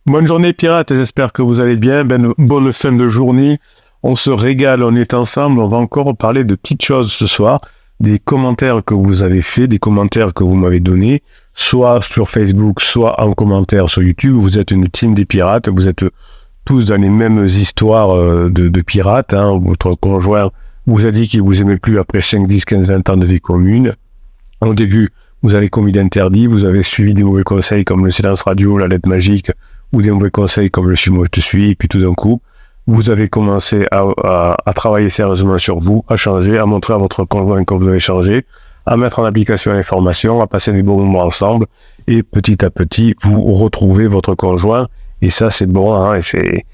Bonne journée pirates, j'espère que vous allez bien, bonne fin de journée, on se régale, on est ensemble, on va encore parler de petites choses ce soir, des commentaires que vous avez fait, des commentaires que vous m'avez donnés, soit sur Facebook, soit en commentaire sur YouTube. Vous êtes une team des pirates, vous êtes tous dans les mêmes histoires de pirates, hein. Votre conjoint vous a dit qu'il vous aimait plus après 5, 10, 15, 20 ans de vie commune. Au début, vous avez commis d'interdits, vous avez suivi des mauvais conseils comme le silence radio, la lettre magique, ou des mauvais conseils comme le suis-moi, je te suis, et puis tout d'un coup, vous avez commencé à travailler sérieusement sur vous, à changer, à montrer à votre conjoint que vous avez changé, à mettre en application l'information, à passer des bons moments ensemble, et petit à petit, vous retrouvez votre conjoint, et ça c'est bon, hein, et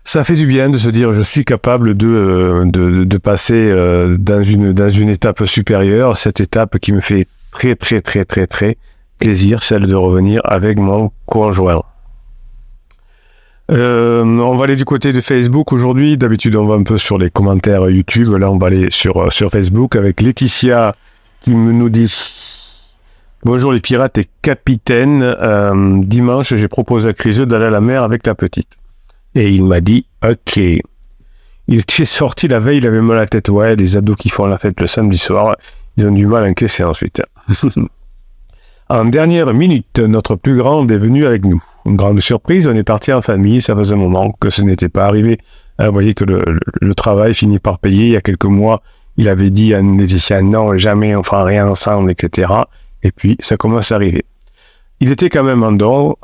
ça fait du bien de se dire je suis capable de passer dans une étape supérieure, cette étape qui me fait très plaisir, celle de revenir avec mon conjoint. On va aller du côté de Facebook aujourd'hui. D'habitude, on va un peu sur les commentaires YouTube. Là, on va aller sur Facebook avec Laetitia qui nous dit « Bonjour les pirates et capitaine. Dimanche, j'ai proposé à Criseux d'aller à la mer avec la petite. » Et il m'a dit « Ok. » Il était sorti la veille, il avait mal à la tête. Ouais, les ados qui font la fête le samedi soir, ils ont du mal à encaisser ensuite. En dernière minute, notre plus grande est venue avec nous. Une grande surprise, on est parti en famille, ça faisait un moment que ce n'était pas arrivé. Vous voyez que le travail finit par payer. Il y a quelques mois, il avait dit à Laetitia, non, jamais on fera rien ensemble, etc. Et puis, ça commence à arriver. Il était quand même en down,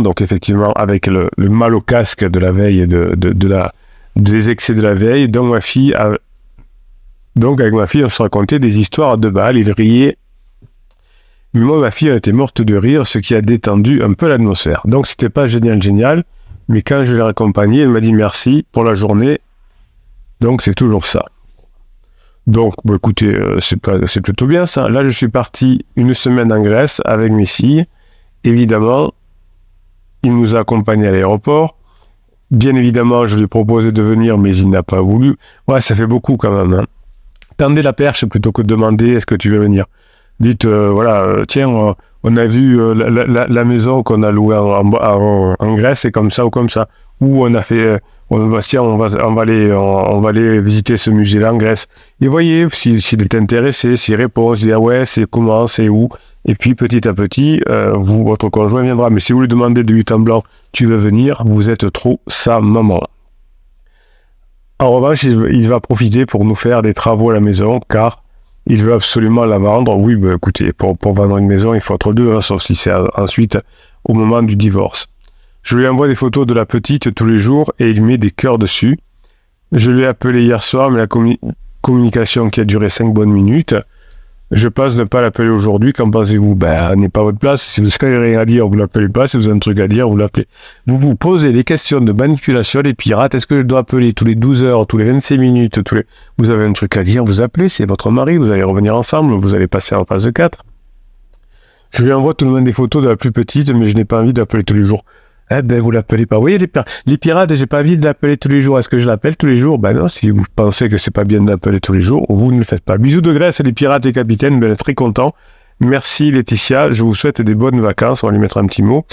donc effectivement, avec le mal au casque de la veille et des excès de la veille, donc avec ma fille, on se racontait des histoires à deux balles, il riait. Mais moi, ma fille était morte de rire, ce qui a détendu un peu l'atmosphère. Donc, c'était pas génial, mais quand je l'ai raccompagnée, elle m'a dit merci pour la journée. Donc, c'est toujours ça. Donc, écoutez, c'est plutôt bien ça. Là, je suis parti une semaine en Grèce avec mes filles. Évidemment, il nous a accompagnés à l'aéroport. Bien évidemment, je lui ai proposé de venir, mais il n'a pas voulu. Ouais, ça fait beaucoup quand même, hein. Tendez la perche plutôt que de demander est-ce que tu veux venir. Dites, tiens, on a vu la maison qu'on a louée en Grèce, c'est comme ça ou comme ça. Ou on a fait, on va aller visiter ce musée-là en Grèce. Et voyez, s'il est intéressé, s'il répond, s'il dit, ah ouais, c'est comment, c'est où. Et puis, petit à petit, votre conjoint viendra. Mais si vous lui demandez de but en blanc, tu veux venir, vous êtes trop sa maman. En revanche, il va profiter pour nous faire des travaux à la maison, car il veut absolument la vendre. Oui, écoutez, pour vendre une maison, il faut être deux, hein, sauf si c'est ensuite au moment du divorce. Je lui envoie des photos de la petite tous les jours et il met des cœurs dessus. Je lui ai appelé hier soir, mais la communication qui a duré 5 bonnes minutes. Je pense ne pas l'appeler aujourd'hui. Qu'en pensez-vous? Elle n'est pas à votre place. Si vous n'avez rien à dire, vous ne l'appelez pas. Si vous avez un truc à dire, vous l'appelez. Vous vous posez les questions de manipulation, les pirates. Est-ce que je dois appeler tous les 12 heures, tous les 26 minutes, vous avez un truc à dire, vous appelez, c'est votre mari, vous allez revenir ensemble, vous allez passer en phase 4. Je lui envoie tout le monde des photos de la plus petite, mais je n'ai pas envie d'appeler tous les jours. Vous l'appelez pas. Vous voyez, les pirates, j'ai pas envie de l'appeler tous les jours. Est-ce que je l'appelle tous les jours? Non, si vous pensez que c'est pas bien de l'appeler tous les jours, vous ne le faites pas. Bisous de Grèce, les pirates et capitaines, très content. Merci Laetitia, je vous souhaite des bonnes vacances. On va lui mettre un petit mot.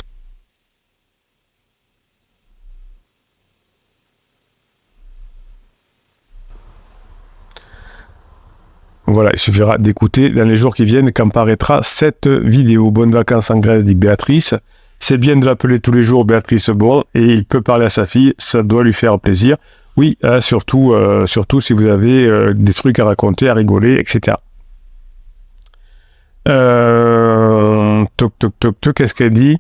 Voilà, il suffira d'écouter dans les jours qui viennent quand paraîtra cette vidéo. Bonnes vacances en Grèce, dit Béatrice. C'est bien de l'appeler tous les jours, Béatrice Bon, et il peut parler à sa fille, ça doit lui faire plaisir. Oui, surtout si vous avez des trucs à raconter, à rigoler, etc. Qu'est-ce qu'elle dit?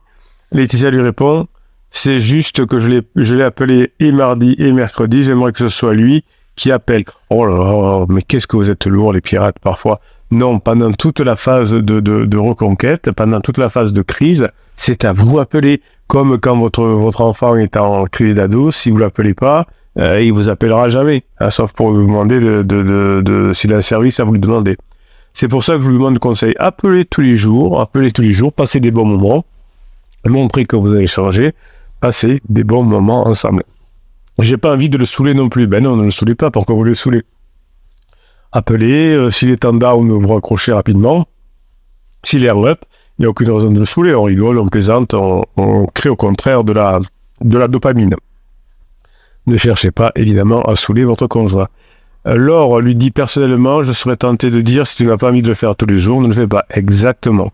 Laetitia lui répond, c'est juste que je l'ai appelé et mardi et mercredi, j'aimerais que ce soit lui qui appelle. Oh là là, mais qu'est-ce que vous êtes lourds les pirates parfois. Non, pendant toute la phase de reconquête, pendant toute la phase de crise, c'est à vous appeler. Comme quand votre enfant est en crise d'ado, si vous ne l'appelez pas, il vous appellera jamais, hein, sauf pour vous demander s'il a un service à vous le demander. C'est pour ça que je vous demande conseil. Appelez tous les jours, passez des bons moments, montrez que vous avez changé, passez des bons moments ensemble. J'ai pas envie de le saouler non plus. Non, ne le saoulez pas, pourquoi vous le saoulez? Appelez, s'il est en down, vous raccrochez rapidement. S'il est en up, n'y a aucune raison de le saouler. On rigole, on plaisante, on crée au contraire de la dopamine. Ne cherchez pas, évidemment, à saouler votre conjoint. Laure lui dit personnellement, je serais tenté de dire, si tu n'as pas envie de le faire tous les jours, ne le fais pas. Exactement.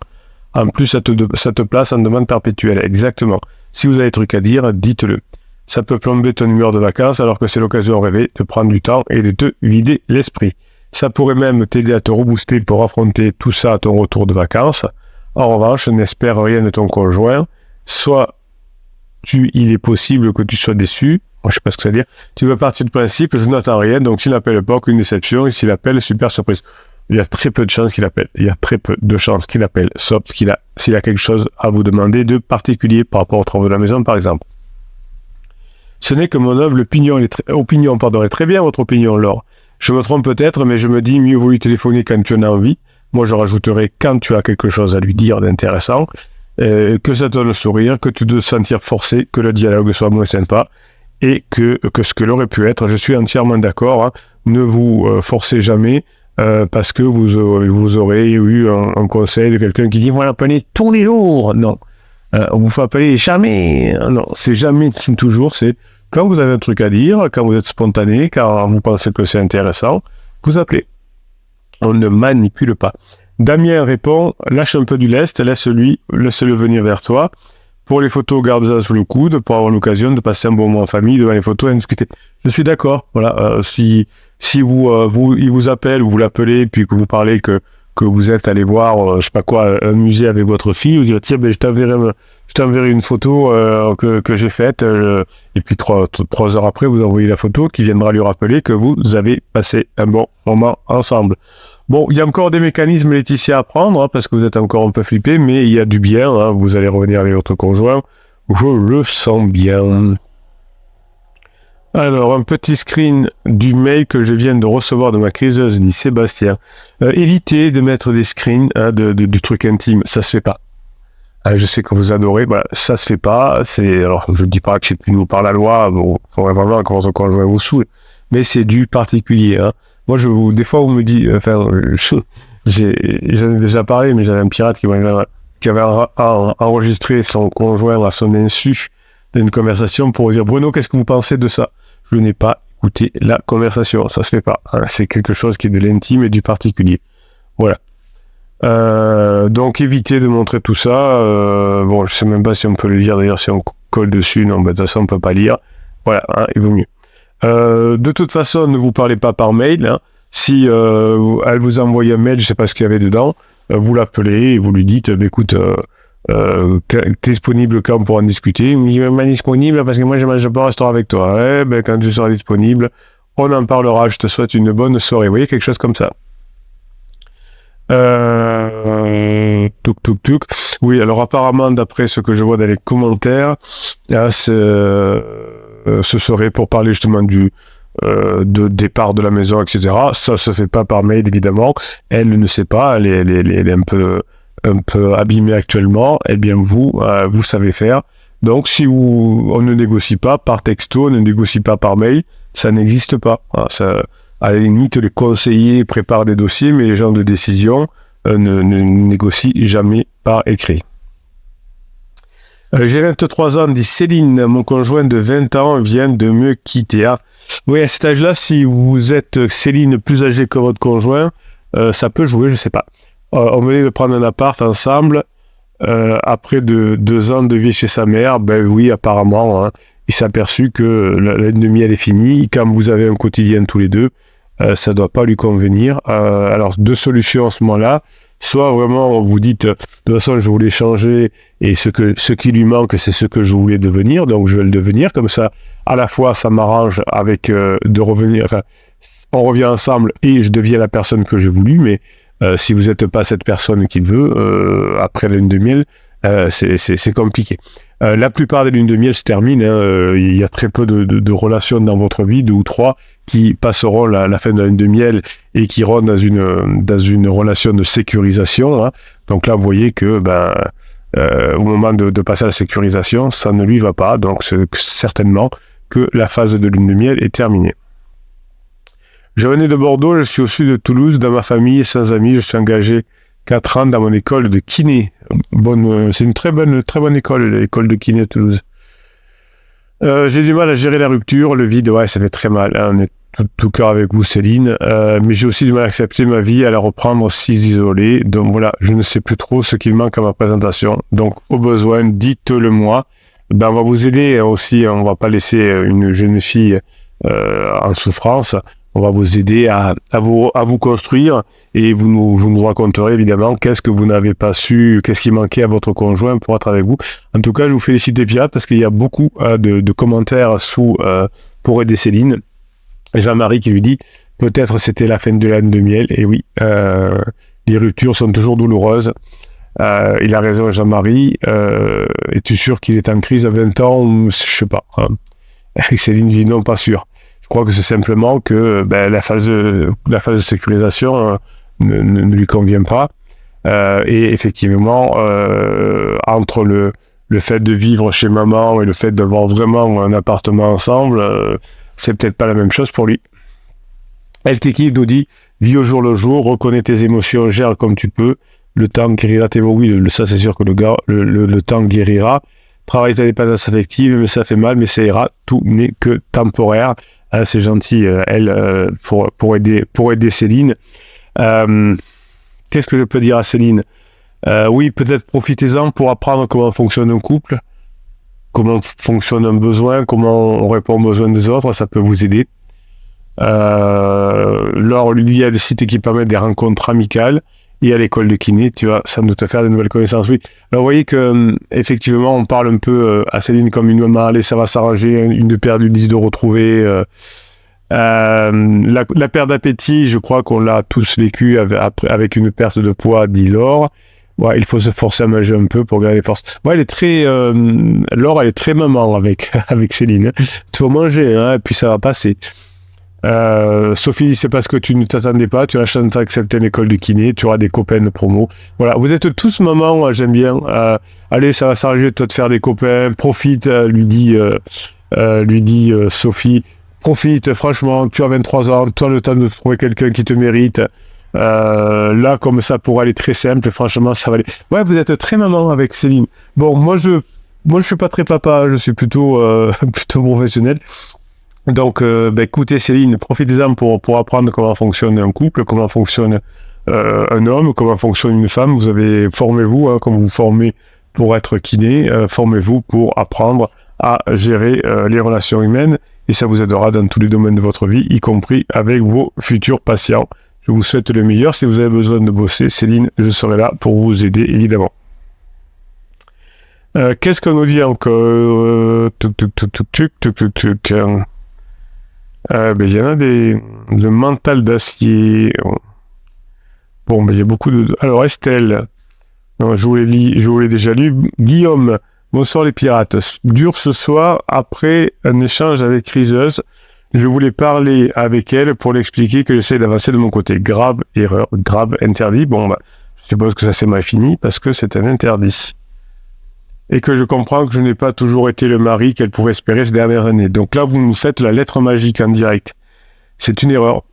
En plus, ça te place en demande perpétuelle. Exactement. Si vous avez des trucs à dire, dites-le. Ça peut plomber ton humeur de vacances alors que c'est l'occasion rêvée de prendre du temps et de te vider l'esprit. Ça pourrait même t'aider à te rebooster pour affronter tout ça à ton retour de vacances. En revanche, n'espère rien de ton conjoint. Soit il est possible que tu sois déçu. Moi, je sais pas ce que ça veut dire. Tu veux partir du principe, je n'attends rien, donc s'il n'appelle pas, aucune déception. Et s'il appelle, super surprise. Il y a très peu de chances qu'il appelle. Il y a très peu de chances qu'il appelle, sauf s'il a quelque chose à vous demander de particulier par rapport aux travaux de la maison, par exemple. Ce n'est que mon œuvre, opinion est très bien, votre opinion, Laure. Je me trompe peut-être, mais je me dis, mieux vaut lui téléphoner quand tu en as envie. Moi, je rajouterai quand tu as quelque chose à lui dire d'intéressant, que ça te donne le sourire, que tu te sentir forcé, que le dialogue soit moins sympa, et que ce que l'aurait pu être, je suis entièrement d'accord, hein, ne vous forcez jamais, parce que vous aurez eu un conseil de quelqu'un qui dit, voilà, appelez tous les jours. Non. On vous fait appeler jamais. Non, c'est jamais, c'est toujours, c'est quand vous avez un truc à dire, quand vous êtes spontané, quand vous pensez que c'est intéressant, vous appelez. On ne manipule pas. Damien répond, lâche un peu du lest, laisse-le venir vers toi. Pour les photos, garde-ça sous le coude pour avoir l'occasion de passer un bon moment en famille devant les photos et discuter. Je suis d'accord. Voilà, si il vous appelle ou vous l'appelez puis que vous parlez que vous êtes allé voir, je sais pas quoi, un musée avec votre fille, vous dites tiens, ben, je t'enverrai une photo que j'ai faite, et puis 3 heures après, vous envoyez la photo qui viendra lui rappeler que vous avez passé un bon moment ensemble. Bon, il y a encore des mécanismes, Laetitia, à apprendre, hein, parce que vous êtes encore un peu flippé, mais il y a du bien, hein, vous allez revenir avec votre conjoint, je le sens bien. Alors, un petit screen du mail que je viens de recevoir de ma criseuse, dit Sébastien. Évitez de mettre des screens du truc intime, ça se fait pas. Je sais que vous adorez, voilà, ça se fait pas. Alors, je ne dis pas que c'est puni par la loi, bon, faudrait vraiment que votre conjoint vous saoule, mais c'est du particulier. Hein. Moi, des fois, vous me dites, j'en ai déjà parlé, mais j'avais un pirate qui avait enregistré son conjoint à son insu dans une conversation pour dire Bruno, qu'est-ce que vous pensez de ça? Je n'ai pas écouté la conversation, ça se fait pas. Hein. C'est quelque chose qui est de l'intime et du particulier. Voilà. Donc évitez de montrer tout ça. Bon, je sais même pas si on peut le lire d'ailleurs si on colle dessus. Non, de toute façon on peut pas lire. Voilà, hein, il vaut mieux. De toute façon, ne vous parlez pas par mail. Hein. Si elle vous envoie un mail, je sais pas ce qu'il y avait dedans, vous l'appelez et vous lui dites, écoute. T'es disponible quand pour en discuter? Il est pas disponible parce que moi je mange pas au restaurant avec toi. Ouais, ben quand tu seras disponible, on en parlera. Je te souhaite une bonne soirée. Vous voyez, quelque chose comme ça. Touk. Oui, alors apparemment, d'après ce que je vois dans les commentaires, ce serait pour parler justement de départ de la maison, etc. Ça se fait pas par mail, évidemment. Elle ne sait pas. Elle est un peu abîmé actuellement, eh bien vous savez faire. Donc si on ne négocie pas par texto, on ne négocie pas par mail, ça n'existe pas. Ça, à la limite, les conseillers préparent des dossiers, mais les gens de décision ne négocient jamais par écrit. J'ai 23 ans, dit Céline, mon conjoint de 20 ans vient de me quitter. Ah, oui, à cet âge-là, si vous êtes, Céline, plus âgée que votre conjoint, ça peut jouer, je sais pas. On venait de prendre un appart ensemble après 2 ans de vie chez sa mère. Ben oui, apparemment, hein, il s'est aperçu que la lune de miel est finie. Quand vous avez un quotidien tous les deux, ça ne doit pas lui convenir. Alors, 2 solutions à ce moment-là. Soit vraiment, vous dites, de toute façon, je voulais changer et ce qui lui manque, c'est ce que je voulais devenir, donc je vais le devenir. Comme ça, à la fois, ça m'arrange avec de revenir, enfin, on revient ensemble et je deviens la personne que j'ai voulu, mais si vous n'êtes pas cette personne qu'il veut, après la lune de miel, c'est compliqué. La plupart des lunes de miel se terminent. Hein, il y a très peu de relations dans votre vie, 2 ou 3, qui passeront la fin de la lune de miel et qui iront dans une relation de sécurisation. Hein. Donc là, vous voyez que au moment de passer à la sécurisation, ça ne lui va pas. Donc c'est certainement que la phase de lune de miel est terminée. Je venais de Bordeaux, je suis au sud de Toulouse, dans ma famille et sans amis, je suis engagé 4 ans dans mon école de kiné. C'est une très bonne école, l'école de kiné à Toulouse. J'ai du mal à gérer la rupture, le vide, ouais, ça fait très mal. Hein, on est tout cœur avec vous, Céline. Mais j'ai aussi du mal à accepter ma vie, à la reprendre si isolée. Donc voilà, je ne sais plus trop ce qui manque à ma présentation. Donc au besoin, dites-le moi. On va vous aider aussi. On va pas laisser une jeune fille en souffrance. On va vous aider à vous construire et vous nous raconterez évidemment qu'est-ce que vous n'avez pas su, qu'est-ce qui manquait à votre conjoint pour être avec vous. En tout cas, je vous félicite les pirates parce qu'il y a beaucoup de commentaires sous pour aider Céline. Jean-Marie qui lui dit peut-être c'était la fin de l'âne de miel. Et oui, les ruptures sont toujours douloureuses. Il a raison, Jean-Marie. Es-tu sûr qu'il est en crise à 20 ans? Je sais pas. Hein. Céline dit non, pas sûr. Je crois que c'est simplement que la phase de sécurisation ne lui convient pas. Et effectivement, entre le fait de vivre chez maman et le fait d'avoir vraiment un appartement ensemble, c'est peut-être pas la même chose pour lui. LTK nous dit « Vis au jour le jour, reconnais tes émotions, gère comme tu peux. Le temps guérira tes mots. » Oui, ça c'est sûr que le temps guérira. Travaille ta dépendance affective, mais ça fait mal, mais ça ira. Tout n'est que temporaire. C'est gentil, elle, pour aider Céline. Qu'est-ce que je peux dire à Céline? Oui, peut-être profitez-en pour apprendre comment fonctionne un couple, comment fonctionne un besoin, comment on répond aux besoins des autres, ça peut vous aider. Laure lui dit, il y a des sites qui permettent des rencontres amicales, et à l'école de kiné, tu vas sans doute faire de nouvelles connaissances. Oui. Alors vous voyez que effectivement, on parle un peu à Céline comme une maman, allez, ça va s'arranger, une de perdue, 10 de retrouver. La perte d'appétit, je crois qu'on l'a tous vécu avec une perte de poids, dit Laure. Ouais, il faut se forcer à manger un peu pour garder les forces. Ouais, elle est très, Laure, elle est très maman avec Céline. Tu vas manger, hein, et puis ça va passer. Sophie, c'est parce que tu ne t'attendais pas, tu as la chance d'accepter une école de kiné, tu auras des copains de promo. Voilà, vous êtes tous mamans, j'aime bien. Allez, ça va s'arranger, toi, de faire des copains. Profite, lui dit Sophie. Profite, franchement, tu as 23 ans, tu as le temps de trouver quelqu'un qui te mérite. Là, comme ça pourrait aller très simple, franchement, ça va aller. Ouais, vous êtes très maman avec Céline. Bon, moi, je suis pas très papa, je suis plutôt professionnel. Donc, écoutez Céline, profitez-en pour apprendre comment fonctionne un couple, comment fonctionne un homme, comment fonctionne une femme. Formez-vous, hein, comme vous formez pour être kiné, formez-vous pour apprendre à gérer les relations humaines et ça vous aidera dans tous les domaines de votre vie, y compris avec vos futurs patients. Je vous souhaite le meilleur. Si vous avez besoin de bosser, Céline, je serai là pour vous aider, évidemment. Qu'est-ce qu'on nous dit encore? Il y en a le mental d'acier. Bon, il y a beaucoup de... Alors, Estelle, non, je vous l'ai déjà lu. Guillaume, bonsoir les pirates. Dur ce soir, après un échange avec Criseuse, je voulais parler avec elle pour l'expliquer que j'essaie d'avancer de mon côté. Grave erreur, grave interdit. Bon, je suppose que ça c'est mal fini parce que c'est un interdit. Et que je comprends que je n'ai pas toujours été le mari qu'elle pouvait espérer ces dernières années. Donc là, vous nous faites la lettre magique en direct. C'est une erreur.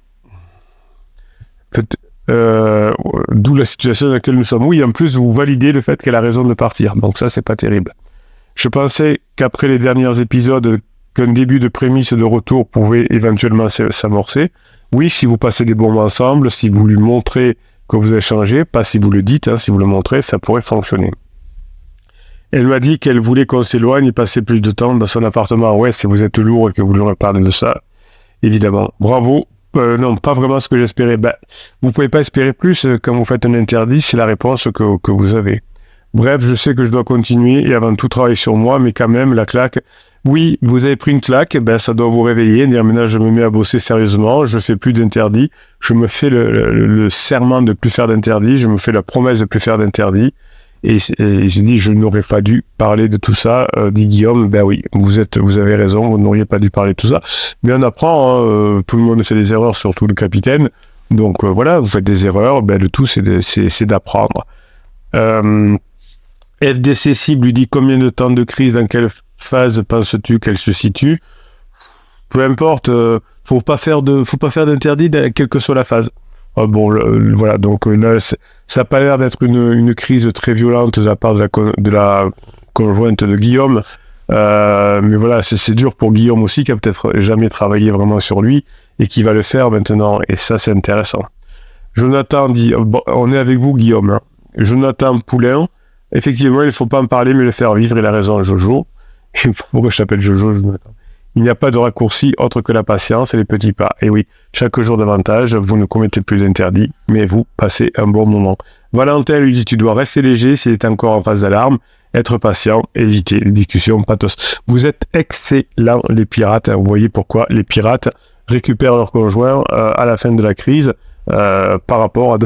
D'où la situation dans laquelle nous sommes. Oui, en plus, vous validez le fait qu'elle a raison de partir. Donc ça, c'est pas terrible. Je pensais qu'après les derniers épisodes, qu'un début de prémisse de retour pouvait éventuellement s'amorcer. Oui, si vous passez des bons moments ensemble, si vous lui montrez que vous avez changé, pas si vous le dites, hein, si vous le montrez, ça pourrait fonctionner. Elle m'a dit qu'elle voulait qu'on s'éloigne et passer plus de temps dans son appartement. Ouais, si vous êtes lourd et que vous lui parlez de ça, évidemment. Bravo. Non, pas vraiment ce que j'espérais. Vous pouvez pas espérer plus quand vous faites un interdit, c'est la réponse que vous avez. Bref, je sais que je dois continuer et avant tout travailler sur moi, mais quand même, la claque. Oui, vous avez pris une claque, ça doit vous réveiller. Dire maintenant, je me mets à bosser sérieusement, je fais plus d'interdits, je me fais le serment de plus faire d'interdits, je me fais la promesse de plus faire d'interdits. Et je dis, je n'aurais pas dû parler de tout ça, dit Guillaume. Oui, vous avez raison, vous n'auriez pas dû parler de tout ça. Mais on apprend, hein, tout le monde fait des erreurs, surtout le capitaine. Donc voilà, vous faites des erreurs, le tout c'est d'apprendre. FDC Cible lui dit combien de temps de crise, dans quelle phase penses-tu qu'elle se situe? Peu importe, faut pas faire d'interdit, quelle que soit la phase. Voilà, donc là, Ça n'a pas l'air d'être une crise très violente de la part de la conjointe de Guillaume. Mais voilà, c'est dur pour Guillaume aussi, qui a peut-être jamais travaillé vraiment sur lui et qui va le faire maintenant. Et ça, c'est intéressant. Jonathan dit, bon, on est avec vous, Guillaume. Hein. Jonathan Poulain, effectivement, il ne faut pas en parler, mais le faire vivre. Il a raison, Jojo. Pourquoi je t'appelle Jojo, Jonathan? Il n'y a pas de raccourci autre que la patience et les petits pas. Et oui, chaque jour davantage, vous ne commettez plus d'interdits, mais vous passez un bon moment. Valentin lui dit, tu dois rester léger s'il est encore en phase d'alarme, être patient, éviter les discussions pathos. Vous êtes excellents, les pirates. Vous voyez pourquoi les pirates récupèrent leurs conjoints à la fin de la crise par rapport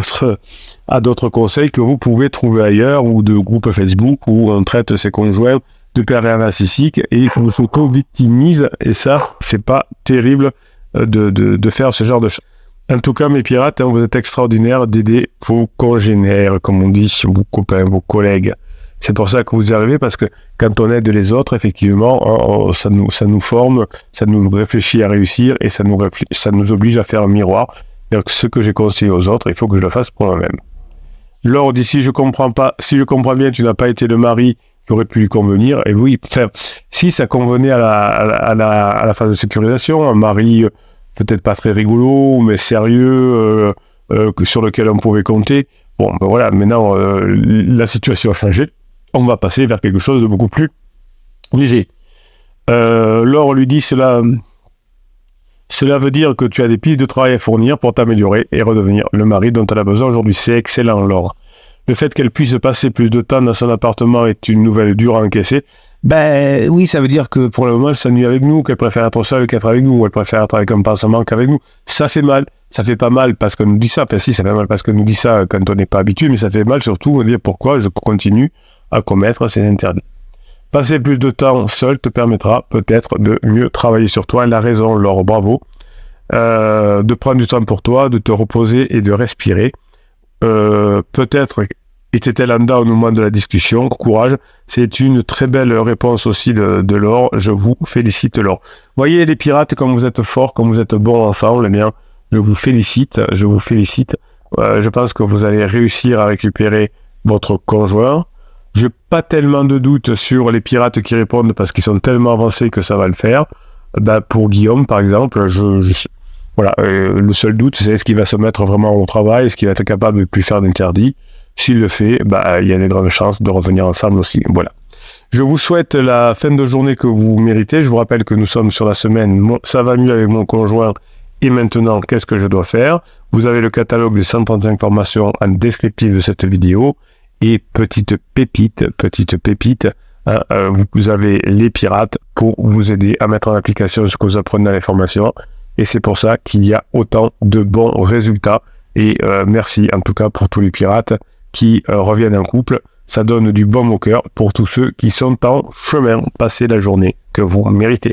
à d'autres conseils que vous pouvez trouver ailleurs ou de groupes Facebook où on traite ses conjoints de pervers narcissiques et qu'on s'auto-victimise, et ça, c'est pas terrible de faire ce genre de choses. En tout cas, mes pirates, hein, vous êtes extraordinaires d'aider vos congénères, comme on dit, vos copains, vos collègues. C'est pour ça que vous y arrivez, parce que quand on aide les autres, effectivement, hein, ça nous forme, ça nous réfléchit à réussir, et ça nous oblige à faire un miroir. Donc, ce que j'ai conseillé aux autres, il faut que je le fasse pour moi-même. Laure dit, si je comprends bien, tu n'as pas été le mari qui aurait pu lui convenir. Et oui, si ça convenait à la phase de sécurisation, un mari peut-être pas très rigolo, mais sérieux, sur lequel on pouvait compter. Bon, ben voilà, maintenant, la situation a changé. On va passer vers quelque chose de beaucoup plus léger. Laure lui dit, cela veut dire que tu as des pistes de travail à fournir pour t'améliorer et redevenir le mari dont elle a besoin aujourd'hui. C'est excellent, Laure. Le fait qu'elle puisse passer plus de temps dans son appartement est une nouvelle dure à encaisser. Ben oui, ça veut dire que pour le moment, elle s'ennuie avec nous, qu'elle préfère être seule qu'être avec nous, ou elle préfère être avec un pansement qu'avec nous. Ça fait mal. Ça fait pas mal parce qu'on nous dit ça. Enfin, si, ça fait mal parce qu'on nous dit ça quand on n'est pas habitué, mais ça fait mal surtout de dire pourquoi je continue à commettre ces interdits. Passer plus de temps seul te permettra peut-être de mieux travailler sur toi. Elle a raison, Laure, bravo. De prendre du temps pour toi, de te reposer et de respirer. Peut-être était-elle en down au moment de la discussion. Courage, c'est une très belle réponse aussi de Laure. Je vous félicite, Laure. Voyez les pirates, comme vous êtes forts, comme vous êtes bons ensemble, eh bien, je vous félicite. Je pense que vous allez réussir à récupérer votre conjoint. Je n'ai pas tellement de doutes sur les pirates qui répondent parce qu'ils sont tellement avancés que ça va le faire. Ben, pour Guillaume, par exemple, voilà, le seul doute, c'est est-ce qu'il va se mettre vraiment au travail, est-ce qu'il va être capable de ne plus faire d'interdit. S'il le fait, il y a de grandes chances de revenir ensemble aussi. Voilà. Je vous souhaite la fin de journée que vous méritez. Je vous rappelle que nous sommes sur la semaine « Ça va mieux avec mon conjoint » et maintenant, qu'est-ce que je dois faire? Vous avez le catalogue des 135 formations en descriptif de cette vidéo. Et petite pépite, hein, vous avez les pirates pour vous aider à mettre en application ce que vous apprenez dans les formations. Et c'est pour ça qu'il y a autant de bons résultats. Et merci en tout cas pour tous les pirates qui reviennent en couple. Ça donne du baume au cœur pour tous ceux qui sont en chemin. Passez la journée que vous méritez.